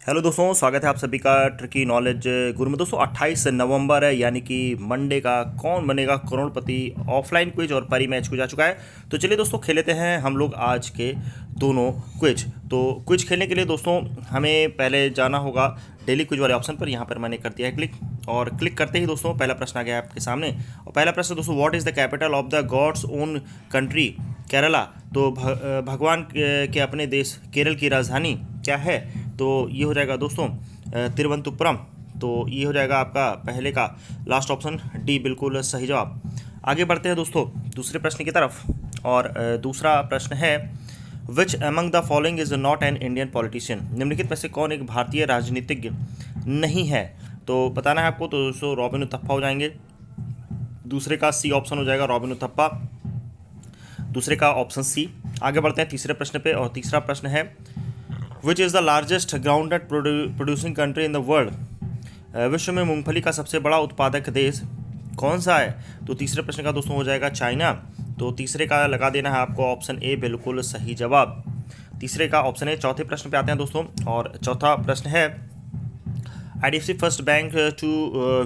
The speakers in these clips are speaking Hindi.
हेलो दोस्तों, स्वागत है आप सभी का ट्रिकी नॉलेज गुरु में। दोस्तों 28 नवंबर है, यानी कि मंडे का कौन बनेगा करोड़पति ऑफलाइन क्विज और परी मैच कुछ आ चुका है। तो चलिए दोस्तों, खेल लेते हैं हम लोग आज के दोनों क्विज। तो क्विज खेलने के लिए दोस्तों हमें पहले जाना होगा डेली क्विज वाले ऑप्शन पर। यहाँ पर मैंने कर दिया है क्लिक, और क्लिक करते ही दोस्तों पहला प्रश्न आ गया आपके सामने। और पहला प्रश्न दोस्तों, what is the capital of the gods own country Kerala. तो भगवान के अपने देश केरल की राजधानी क्या है। तो ये हो जाएगा दोस्तों तिरुवनंतपुरम। तो ये हो जाएगा आपका पहले का लास्ट ऑप्शन डी, बिल्कुल सही जवाब। आगे बढ़ते हैं दोस्तों दूसरे प्रश्न की तरफ। और दूसरा प्रश्न है, which among the following is not an Indian politician. निम्नलिखित में से कौन एक भारतीय राजनीतिज्ञ नहीं है। तो बताना है आपको। तो दोस्तों रॉबिन उथप्पा हो जाएंगे, दूसरे का सी ऑप्शन हो जाएगा रॉबिन उथप्पा, दूसरे का ऑप्शन सी। आगे बढ़ते हैं तीसरे प्रश्न पे, और तीसरा प्रश्न है, which is the largest groundnut producing country in the world. विश्व में मूंगफली का सबसे बड़ा उत्पादक देश कौन सा है। तो तीसरे प्रश्न का दोस्तों हो जाएगा चाइना। तो तीसरे का लगा देना है आपको ऑप्शन ए, बिल्कुल सही जवाब। तीसरे का ऑप्शन है। चौथे प्रश्न पे आते हैं दोस्तों, और चौथा प्रश्न है, IDFC first bank two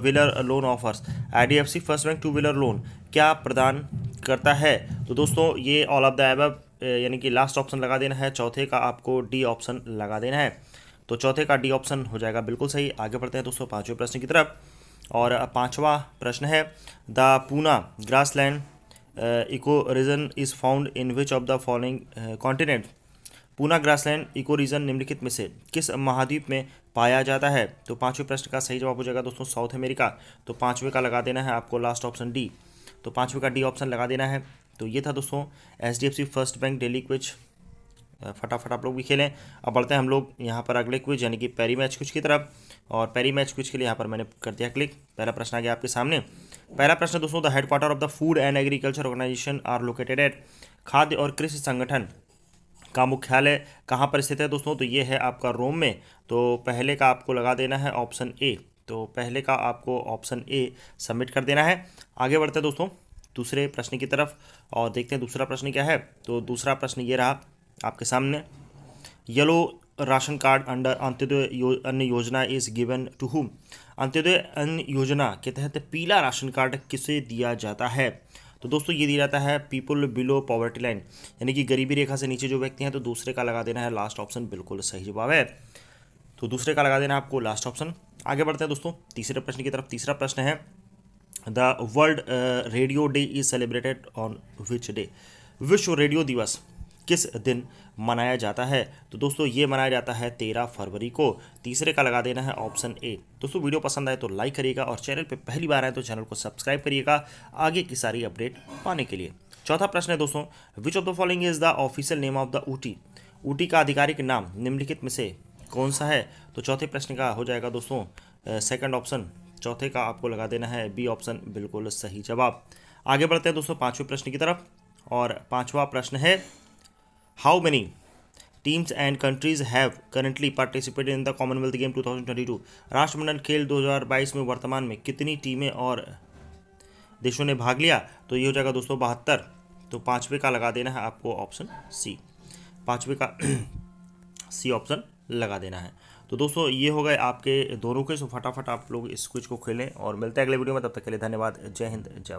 wheeler loan offers. IDFC first bank two wheeler loan क्या प्रदान करता है। तो दोस्तों ये ऑल ऑफ द अबव यानी कि लास्ट ऑप्शन लगा देना है। चौथे का आपको डी ऑप्शन लगा देना है। तो चौथे का डी ऑप्शन हो जाएगा बिल्कुल सही। आगे बढ़ते हैं दोस्तों पांचवें प्रश्न की तरफ। और पांचवा प्रश्न है, the Poona grassland ecoregion is found in which of the following continent. Poona grassland ecoregion निम्नलिखित में से किस महाद्वीप में पाया जाता है। तो पांचवें प्रश्न का सही जवाब हो जाएगा दोस्तों साउथ अमेरिका। तो पांचवें का लगा देना है आपको लास्ट ऑप्शन डी। तो पांचवें का डी ऑप्शन लगा देना है। तो ये था दोस्तों HDFC first bank daily quiz. फटाफट आप लोग भी खेलें। अब बढ़ते हैं हम लोग यहाँ पर अगले क्विज यानी कि पेरी मैच क्विज की तरफ। और पेरी मैच क्विज के लिए यहाँ पर मैंने कर दिया क्लिक। पहला प्रश्न आ गया आपके सामने। पहला प्रश्न दोस्तों, the headquarter of the food and agriculture organization are located at. खाद्य और कृषि संगठन का मुख्यालय कहाँ पर स्थित है दोस्तों। तो ये है आपका रोम में। तो पहले का आपको लगा देना है ऑप्शन ए। तो पहले का आपको ऑप्शन ए सबमिट कर देना है। आगे बढ़ते हैं दोस्तों दूसरे प्रश्न की तरफ, और देखते हैं दूसरा प्रश्न क्या है। तो दूसरा प्रश्न ये रहा आपके सामने, yellow ration card under Antyodaya अन्न योजना is given to whom. Antyodaya अन्न योजना के तहत पीला राशन कार्ड किसे दिया जाता है। तो दोस्तों ये दिया जाता है पीपल बिलो पॉवर्टी लाइन, यानी कि गरीबी रेखा से नीचे जो व्यक्ति हैं। तो दूसरे का लगा देना है लास्ट ऑप्शन, बिल्कुल सही जवाब है। तो दूसरे का लगा देना है आपको लास्ट ऑप्शन। आगे बढ़ते हैं दोस्तों तीसरे प्रश्न की तरफ। तीसरा प्रश्न है, the world radio day is celebrated on which day. विश्व रेडियो दिवस किस दिन मनाया जाता है। तो दोस्तों ये मनाया जाता है 13 फरवरी को। तीसरे का लगा देना है ऑप्शन ए। दोस्तों वीडियो पसंद आए तो लाइक करिएगा, और चैनल पे पहली बार आए तो चैनल को सब्सक्राइब करिएगा आगे की सारी अपडेट पाने के लिए। चौथा प्रश्न है दोस्तों, विच of the following is the official name of the Ooty. Ooty का आधिकारिक नाम निम्नलिखित में से कौन सा है। तो चौथे प्रश्न का हो जाएगा दोस्तों सेकंड ऑप्शन। चौथे का आपको लगा देना है बी ऑप्शन, बिल्कुल सही जवाब। आगे बढ़ते हैं दोस्तों पांचवें प्रश्न की तरफ। और पांचवा प्रश्न है, how many teams and countries have currently participated in the Commonwealth game 2022। राष्ट्रमंडल खेल 2022 में वर्तमान में कितनी टीमें और देशों ने भाग लिया। तो ये हो जाएगा दोस्तों 72। तो पांचवे का लगा देना है आपको ऑप्शन सी। पांचवे का सी ऑप्शन लगा देना है। तो दोस्तों ये हो गए आपके दोनों के। सो फटाफट आप लोग इस क्विज को खेलें, और मिलते हैं अगले वीडियो में। तब तक के लिए धन्यवाद। जय हिंद, जय